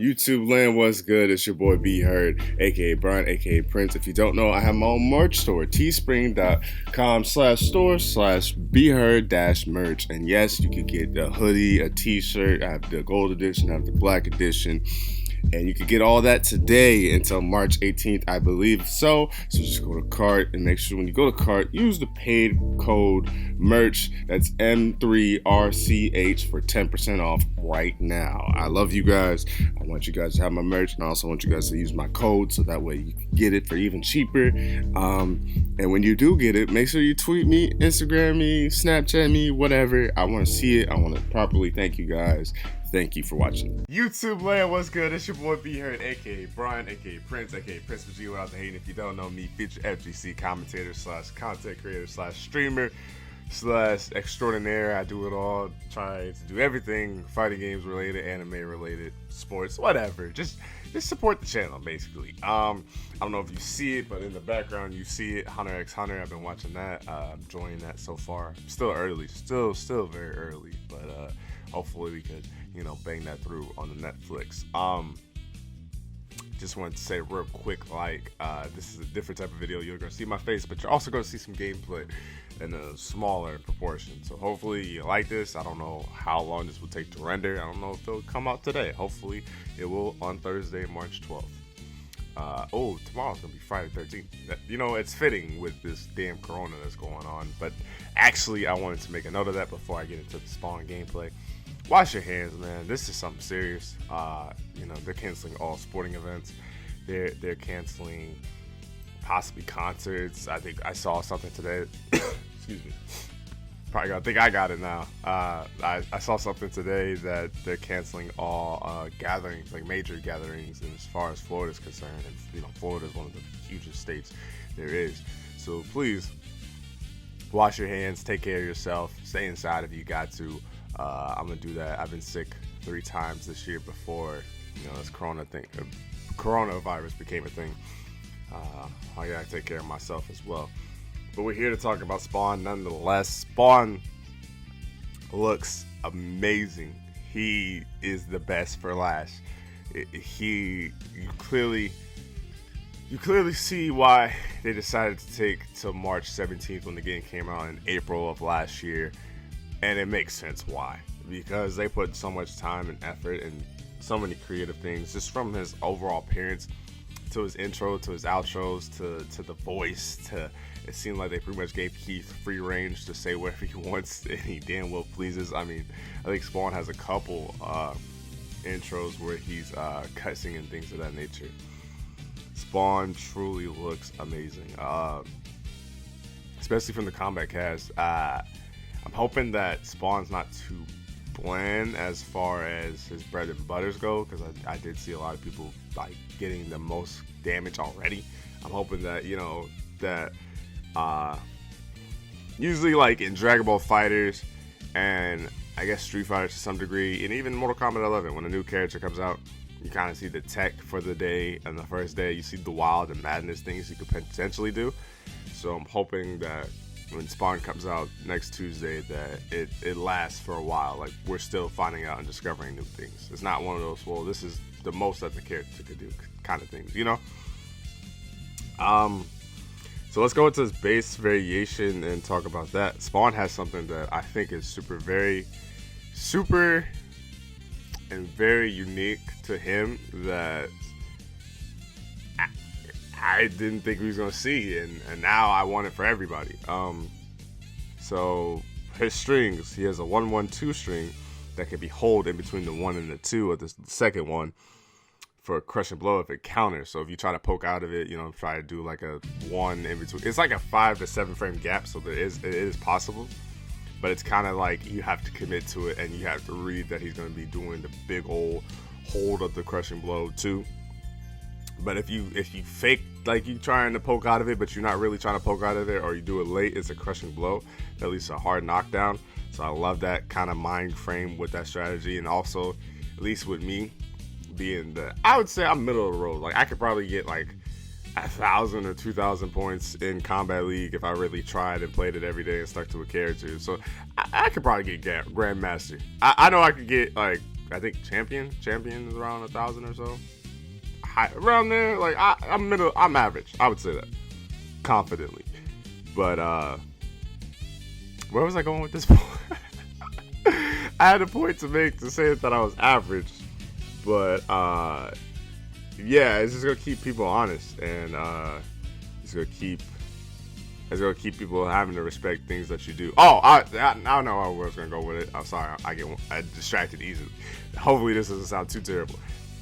YouTube land, what's good? It's your boy B Heard, aka Brian, aka Prince. If you don't know, I have my own merch store, teespring.com/store/BHeard-merch. And yes, you can get a hoodie, a t-shirt. I have the gold edition, I have the black edition. And you can get all that today until March 18th, I believe. So just go to cart and make sure when you go to cart, use the paid code merch. That's M3RCH for 10% off right now. I love you guys. I want you guys to have my merch, and I also want you guys to use my code so that way you can get it for even cheaper. And when you do get it, make sure you tweet me, Instagram me, Snapchat me, whatever. I want to see it. I want to properly thank you guys. Thank you for watching. YouTube land, what's good? It's your boy B Heard, aka Brian, aka Prince, aka Prince of G without the hate. If you don't know me, feature FGC commentator / content creator / streamer / extraordinaire. I do it all. Try to do everything fighting games related, anime related, sports, whatever. Just support the channel, basically. I don't know if you see it, but in the background you see it. Hunter x Hunter. I've been watching that. I'm enjoying that so far. Still early. Still very early, but hopefully we could, bang that through on the Netflix. Just wanted to say real quick, this is a different type of video. You're gonna see my face, but you're also gonna see some gameplay in a smaller proportion. So hopefully you like this. I don't know how long this will take to render. I don't know if it'll come out today. Hopefully it will on Thursday, March 12th. Tomorrow's gonna be Friday 13th. It's fitting with this damn corona that's going on. But actually, I wanted to make a note of that before I get into the Spawn gameplay. Wash your hands, man. This is something serious. They're canceling all sporting events. They're canceling possibly concerts. I think I saw something today. Excuse me. I think I got it now. I saw something today that they're canceling all gatherings, like major gatherings, and as far as Florida is concerned. And Florida is one of the hugest states there is. So please wash your hands, take care of yourself, stay inside if you got to. I'm gonna do that. I've been sick 3 times this year before this coronavirus became a thing. I gotta take care of myself as well. But we're here to talk about Spawn nonetheless. Spawn looks amazing. He is the best for last. You clearly see why they decided to take till March 17th when the game came out in April of last year. And it makes sense why. Because they put so much time and effort and so many creative things, just from his overall appearance to his intro, to his outros, to the voice, it seemed like they pretty much gave Keith free range to say whatever he wants and he damn well pleases. I think Spawn has a couple intros where he's cussing and things of that nature. Spawn truly looks amazing, especially from the Kombat cast. I'm hoping that Spawn's not too bland as far as his bread and butters go, because I did see a lot of people getting the most damage already. I'm hoping that usually in Dragon Ball Fighters and I guess Street Fighter to some degree, and even Mortal Kombat 11, when a new character comes out, you kind of see the tech for the day, and the first day you see the wild and madness things you could potentially do. So I'm hoping that when Spawn comes out next Tuesday that it lasts for a while. Like, we're still finding out and discovering new things. It's not one of those, well, this is the most that the character could do kind of things, So let's go into this base variation and talk about that. Spawn has something that I think is super and very unique to him that I didn't think we was gonna see, and now I want it for everybody. So his strings, he has a 1-1-2 string that can be held in between the 1 and the 2 of the second one for a crush and blow if it counters. So if you try to poke out of it, try to do like a 1 in between. It's like a 5 to 7 frame gap, so it is possible. But it's kind of like you have to commit to it, and you have to read that he's going to be doing the big old hold of the crush and blow too. But if you fake like you trying to poke out of it, but you're not really trying to poke out of it, or you do it late, it's a crushing blow, at least a hard knockdown. So I love that kind of mind frame with that strategy. And also, at least with me being I would say I'm middle of the road. Like, I could probably get like 1,000 or 2,000 points in Combat League if I really tried and played it every day and stuck to a character. So I could probably get Grandmaster. I know I could get like I think champion is around 1,000 or so. Around there, like I'm average. I would say that confidently. But where was I going with this? I had a point to make to say that I was average, but yeah, it's just gonna keep people honest, and it's gonna keep keep people having to respect things that you do. Oh, I know where I was gonna go with it. I'm sorry, I get distracted easily. Hopefully, this doesn't sound too terrible.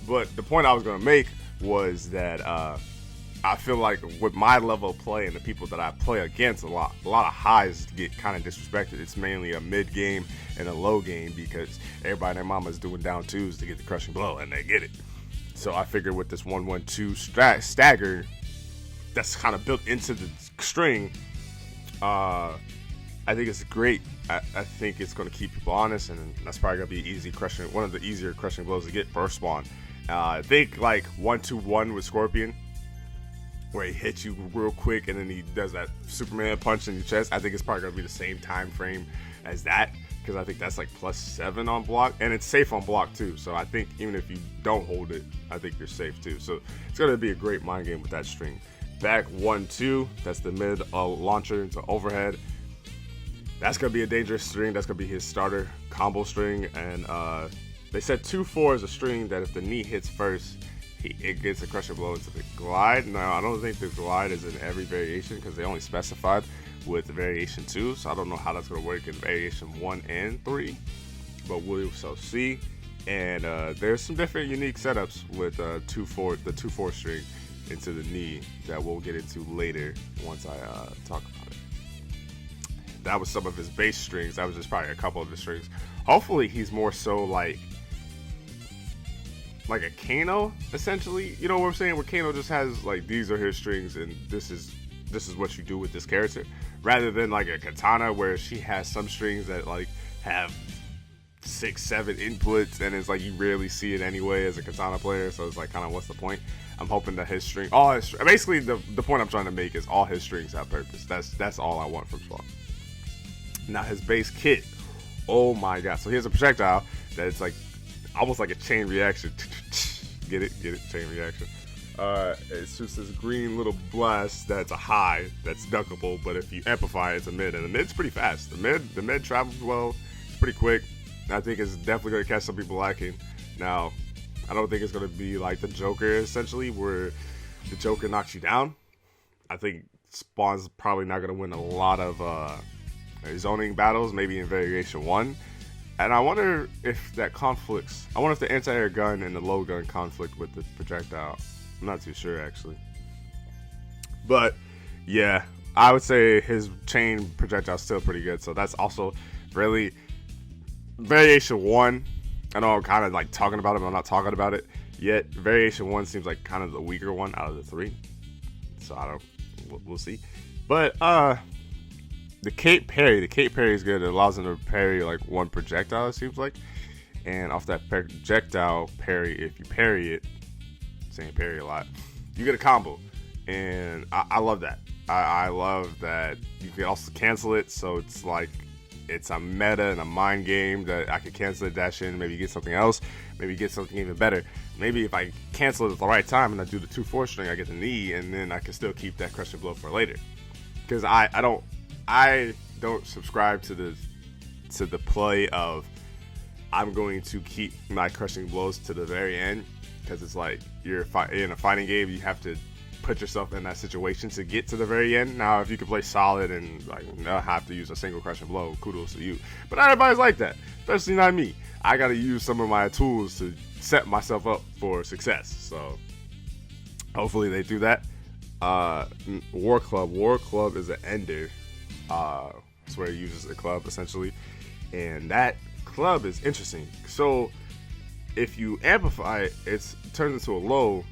But the point I was gonna make was that I feel like with my level of play and the people that I play against, a lot of highs get kind of disrespected. It's mainly a mid game and a low game because everybody and their mama is doing down twos to get the crushing blow, and they get it. So I figured with this 1-1-2 stagger that's kind of built into the string, I think it's great. I think it's going to keep people honest, and that's probably going to be one of the easier crushing blows to get first spawn. I think like 1-2-1 with Scorpion, where he hits you real quick and then he does that Superman punch in your chest. I think it's probably going to be the same time frame as that, because I think that's like +7 on block, and it's safe on block too. So I think even if you don't hold it, I think you're safe too. So it's going to be a great mind game with that string. Back 1-2, that's the mid launcher into overhead. That's going to be a dangerous string. That's going to be his starter combo string. And they said 2-4 is a string that if the knee hits first, it gets a crushing blow into the glide. Now, I don't think the glide is in every variation because they only specified with variation 2. So I don't know how that's going to work in variation 1 and 3. But we shall see. And there's some different unique setups with the 2-4 string into the knee that we'll get into later once I talk about it. That was some of his base strings. That was just probably a couple of the strings. Hopefully he's more so like a Kano, essentially. You know what I'm saying? Where Kano just has like, these are his strings and this is what you do with this character, rather than like a Katana where she has some strings that like have 6-7 inputs and it's like you rarely see it anyway as a Katana player. So it's like, kind of, what's the point? I'm hoping that basically the point I'm trying to make is all his strings have purpose. That's all I want from Spawn. Now his base kit, oh my god. So here's a projectile that it's like almost like a chain reaction. Get it, chain reaction. It's just this green little blast that's a high, that's duckable, but if you amplify it's a mid, and the mid's pretty fast. The mid travels well, it's pretty quick. I think it's definitely going to catch some people lacking. Now, I don't think it's going to be like the Joker, essentially, where the Joker knocks you down. I think Spawn's probably not going to win a lot of zoning battles, maybe in variation 1. And I wonder if that conflicts. I wonder if the anti-air gun and the low gun conflict with the projectile. I'm not too sure, actually. But, yeah, I would say his chain projectile is still pretty good. So that's also really variation 1. I know I'm kind of like talking about it, but I'm not talking about it yet. Variation 1 seems like kind of the weaker one out of the 3. So we'll see. But the cape parry is good. It allows him to parry like one projectile, it seems like. And off that projectile parry, if you parry it, saying parry a lot, you get a combo. And I love that. I love that you can also cancel it, so it's like it's a meta and a mind game that I could cancel it, dash in, maybe get something else, maybe get something even better. Maybe if I cancel it at the right time and I do the 2-4 string, I get the knee, and then I can still keep that crushing blow for later. Because I don't subscribe to the play of I'm going to keep my crushing blows to the very end, because it's like you're in a fighting game, you have to put yourself in that situation to get to the very end. Now, if you can play solid and like not have to use a single crushing blow, kudos to you. But not everybody's like that, especially not me. I got to use some of my tools to set myself up for success. So hopefully they do that. War Club is an ender. It's where he uses a club essentially, and that club is interesting. So if you amplify it, it turns into a low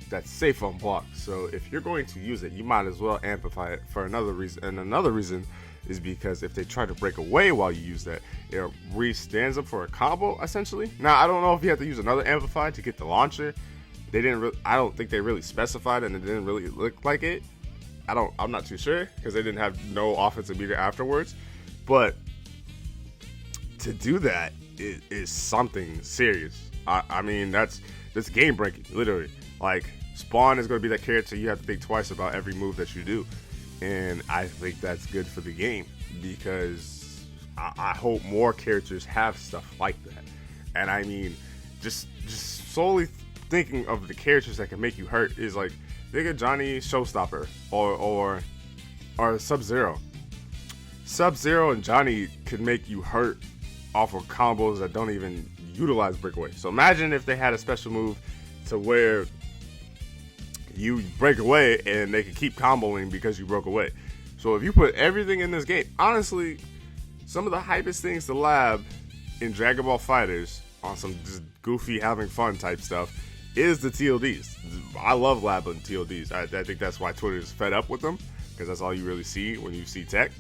that's safe on block. So if you're going to use it, you might as well amplify it for another reason. And another reason is because if they try to break away while you use that, it stands up for a combo essentially. Now I don't know if you have to use another amplify to get the launcher. I don't think they really specified, and it didn't really look like it. I'm not too sure because they didn't have no offensive meter afterwards. But to do that, is something serious. I mean, that's game breaking, literally. Like, Spawn is going to be that character you have to think twice about every move that you do. And I think that's good for the game because I hope more characters have stuff like that. And I mean, just solely thinking of the characters that can make you hurt is like, think of Johnny Showstopper or Sub-Zero. Sub-Zero and Johnny could make you hurt off of combos that don't even utilize breakaway. So imagine if they had a special move to where you break away and they can keep comboing because you broke away. So if you put everything in this game, honestly, some of the hypest things to lab in Dragon Ball FighterZ on some just goofy having fun type stuff is the TLDs. I love labbing TLDs. I think that's why Twitter is fed up with them, because that's all you really see when you see tech.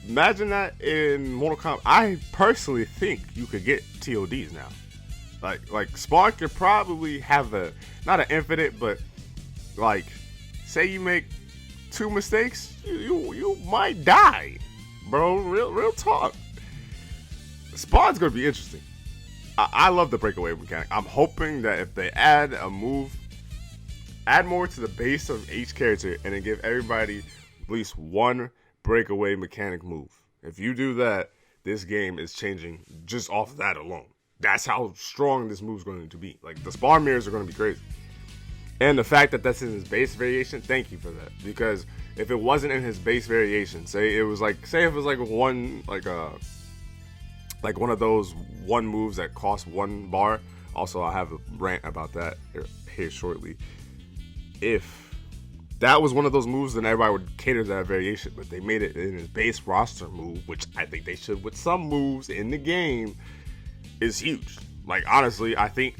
Imagine that in Mortal Kombat. I personally think you could get TLDs now. Like Spawn could probably have not an infinite, but like, say you make 2 mistakes, you might die, bro. Real talk. Spawn's gonna be interesting. I love the breakaway mechanic. I'm hoping that if they add a move, add more to the base of each character, and then give everybody at least one breakaway mechanic move. If you do that, this game is changing just off that alone. That's how strong this move's going to be. Like, the Spawn mirrors are going to be crazy. And the fact that that's in his base variation, thank you for that. Because if it wasn't in his base variation, say if it was like one of those one moves that cost 1 bar. Also, I'll have a rant about that here shortly. If that was one of those moves, then everybody would cater to that variation. But they made it in his base roster move, which I think they should with some moves in the game, is huge. Like, honestly, I think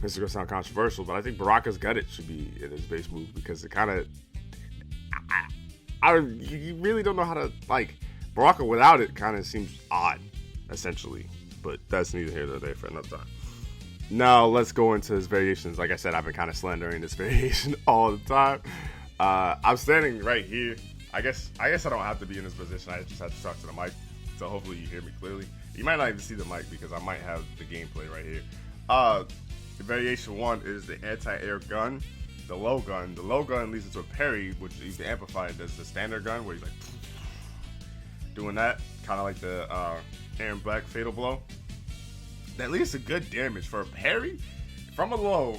this is gonna sound controversial, but I think Baraka's Gutted should be in his base move because it kind of, you really don't know how to, like, Baraka without it kind of seems odd, essentially. But that's neither here nor there for another time. Now let's go into his variations. Like I said, I've been kind of slandering this variation all the time. I'm standing right here. I guess I don't have to be in this position. I just have to talk to the mic, so hopefully you hear me clearly. You might not even see the mic because I might have the gameplay right here. The variation 1 is the anti-air gun, the low gun. The low gun leads into a parry, which you can amplify it as the standard gun, where he's like doing that, kind of like the Aaron Black fatal blow. That leads to good damage for a parry from a low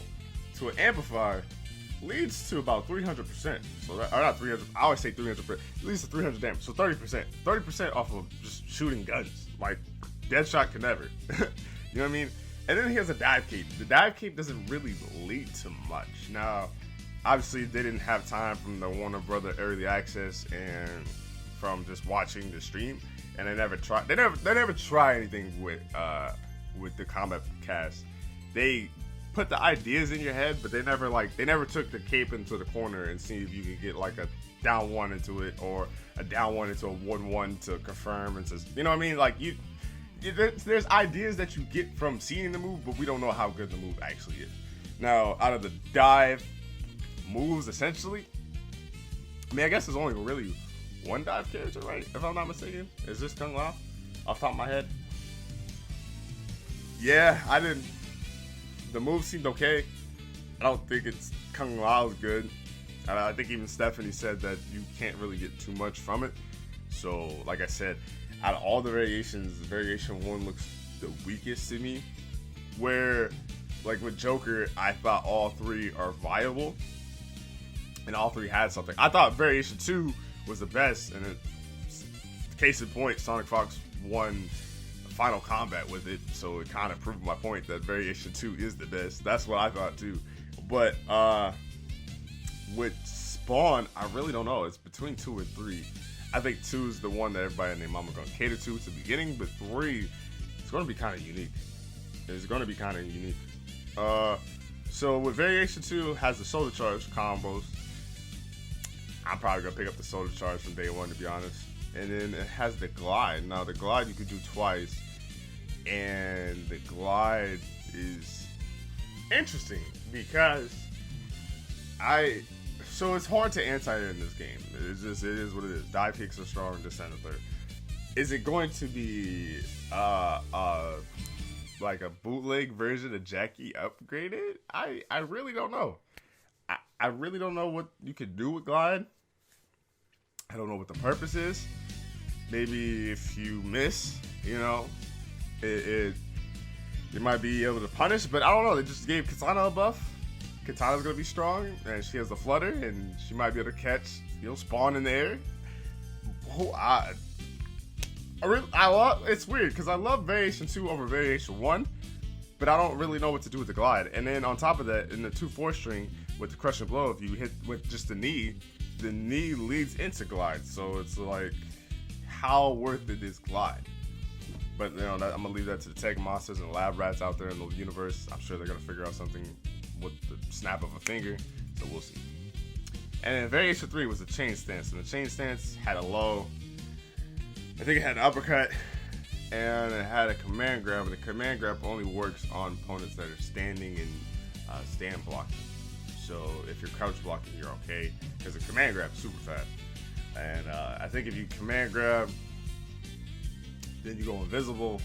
to an amplifier. Leads to about 300%. So that, or not 300. I always say 300%. It leads to 300 damage. So 30%. 30% off of just shooting guns. Like, Deadshot can never. You know what I mean? And then he has a dive cape. The dive cape doesn't really lead to much. Now, obviously, they didn't have time from the Warner Brother early access and from just watching the stream, and they never try. They never try anything with the Kombat cast. They put the ideas in your head, but they never took the cape into the corner and see if you could get like a down 1 into it or a down 1 into a 1-1 to confirm and says, you know what I mean? Like, there's ideas that you get from seeing the move, but we don't know how good the move actually is. Now, out of the dive moves, essentially, I mean, I guess there's only really one dive character, right? If I'm not mistaken. Is this Kung Lao? Off the top of my head. Yeah, the move seemed okay. I don't think it's Kung Lao's good. I think even Stephanie said that you can't really get too much from it. So, like I said, out of all the variations, variation 1 looks the weakest to me. Where, like with Joker, I thought all 3 are viable. And all 3 had something. I thought variation 2 was the best. And case in point, Sonic Fox won Final Combat with it. So it kind of proved my point that variation 2 is the best. That's what I thought too. But with Spawn, I really don't know. It's between 2 and 3. I think 2 is the one that everybody and their mama gonna cater to at the beginning, but 3, it's gonna be kind of unique. It's gonna be kind of unique. So with variation 2 has the solar charge combos. I'm probably gonna pick up the solar charge from day 1, to be honest. And then it has the glide. Now the glide you could do twice, and the glide is interesting because so it's hard to anti-air in this game. It is what it is. Dive kicks are strong, this and the third. Is it going to be like a bootleg version of Jackie upgraded? I really don't know. I really don't know what you could do with Glide. I don't know what the purpose is. Maybe if you miss, it you might be able to punish, but I don't know. They just gave Katana a buff. Katana's gonna be strong, and she has the flutter, and she might be able to catch, spawn in the air. I love. It's weird because I love Variation 2 over Variation 1, but I don't really know what to do with the Glide. And then on top of that, in the 2/4 string with the crush and blow, if you hit with just the knee leads into Glide. So it's like, how worth it is Glide? But I'm gonna leave that to the tech monsters and lab rats out there in the universe. I'm sure they're gonna figure out something with the snap of a finger. So we'll see. And then Variation 3 was the chain stance, and the chain stance had a low. I think it had an uppercut, and it had a command grab, and the command grab only works on opponents that are standing and stand blocking. So if you're crouch blocking, you're okay, because the command grab is super fast. And I think if you command grab, then you go invisible,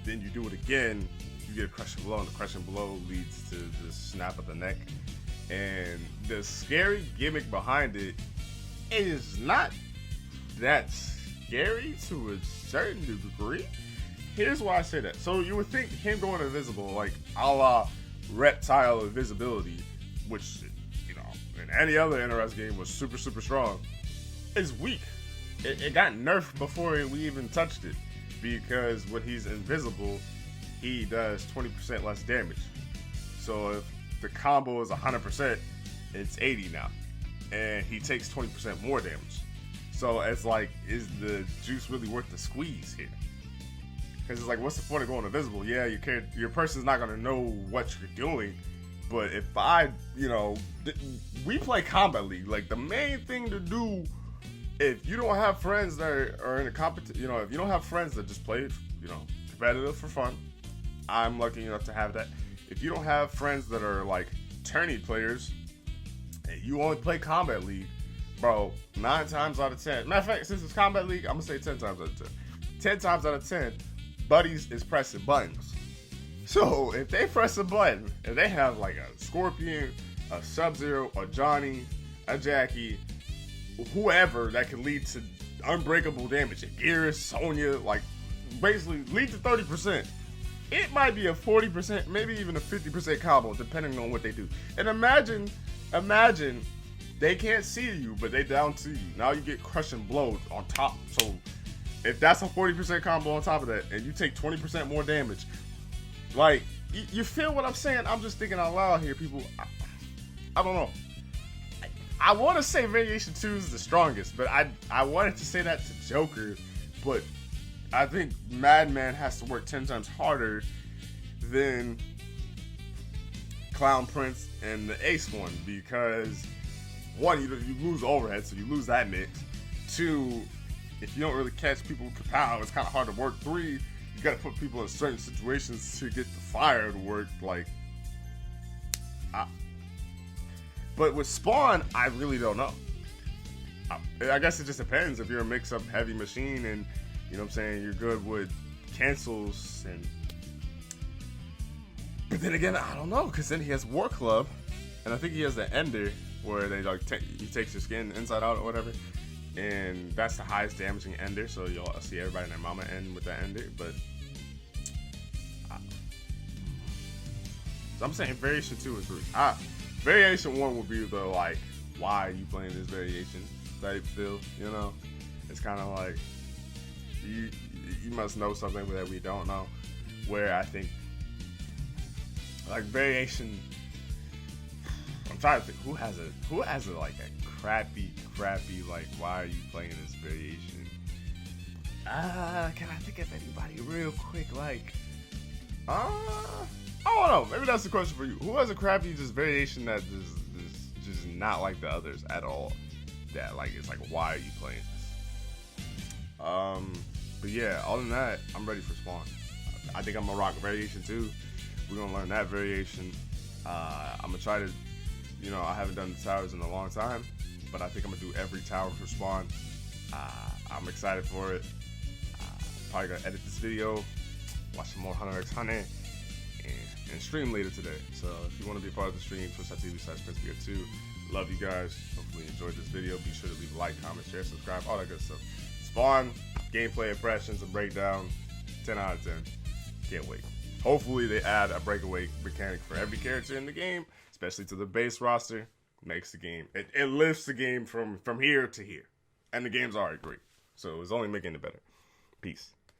then you do it again, you get a crush and blow, and the crush and blow leads to the snap of the neck. And the scary gimmick behind it is not that scary to a certain degree. Here's why I say that. So you would think him going invisible, like a la reptile invisibility, which, in any other NRS game was super, super strong, is weak. It got nerfed before we even touched it, because when he's invisible, he does 20% less damage. So if the combo is 100%, it's 80 now, and he takes 20% more damage. So it's like, is the juice really worth the squeeze here? Because it's like, what's the point of going invisible? Yeah, your person's not gonna know what you're doing. But if we play Kombat League. Like, the main thing to do, if you don't have friends that are in a competition, if you don't have friends that just play, competitive for fun, I'm lucky enough to have that. If you don't have friends that are like tourney players, and you only play Kombat League, bro, 9 times out of 10. Matter of fact, since it's Kombat League, I'm gonna say 10 times out of 10. 10 times out of 10, buddies is pressing buttons. So if they press a button, if they have like a Scorpion, a Sub-Zero, a Johnny, a Jackie, whoever that can lead to unbreakable damage, Gears, Sonya, like basically lead to 30%. It might be a 40%, maybe even a 50% combo, depending on what they do. And imagine they can't see you, but they down to you. Now you get crush and blow on top. So if that's a 40% combo on top of that, and you take 20% more damage, like, you feel what I'm saying? I'm just thinking out loud here, people. I don't know. I want to say Variation 2 is the strongest, but I wanted to say that to Joker, but I think Madman has to work 10 times harder than Clown Prince and the Ace one, because 1, you lose overhead, so you lose that mix. 2, if you don't really catch people with Kapow, it's kind of hard to work. 3, you gotta put people in certain situations to get the fire to work. Like, but with Spawn, I really don't know. I guess it just depends. If you're a mix-up heavy machine and, you're good with cancels, but then again, I don't know, because then he has War Club, and I think he has the Ender, where they he takes your skin inside out or whatever, and that's the highest damaging Ender, so you'll see everybody and their mama end with that Ender. But so I'm saying Variation 2 and 3. Variation 1 would be the, like, why are you playing this variation type feel, It's kind of like, you must know something that we don't know. Where I think, like, Variation, I'm trying to think, who has like a crappy, like, why are you playing this variation? Can I think of anybody real quick? Like, I don't know. Maybe that's the question for you. Who has a crappy just variation that is just not like the others at all? That, like, it's like, why are you playing this? But yeah, other than that, I'm ready for Spawn. I think I'm gonna rock Variation 2. We're gonna learn that variation. I'm gonna try to, I haven't done the towers in a long time, but I think I'm gonna do every tower for Spawn. I'm excited for it. Probably gonna edit this video, watch some more Hunter x Hunter, and stream later today. So if you want to be a part of the stream, twitch.tv/PrinceBeer2. Love you guys. Hopefully you enjoyed this video. Be sure to leave a like, comment, share, subscribe, all that good stuff. Spawn, gameplay impressions, and breakdown, 10 out of 10. Can't wait. Hopefully they add a breakaway mechanic for every character in the game, especially to the base roster. Makes the game, it lifts the game from here to here. And the game's already great. So it's only making it better. Peace.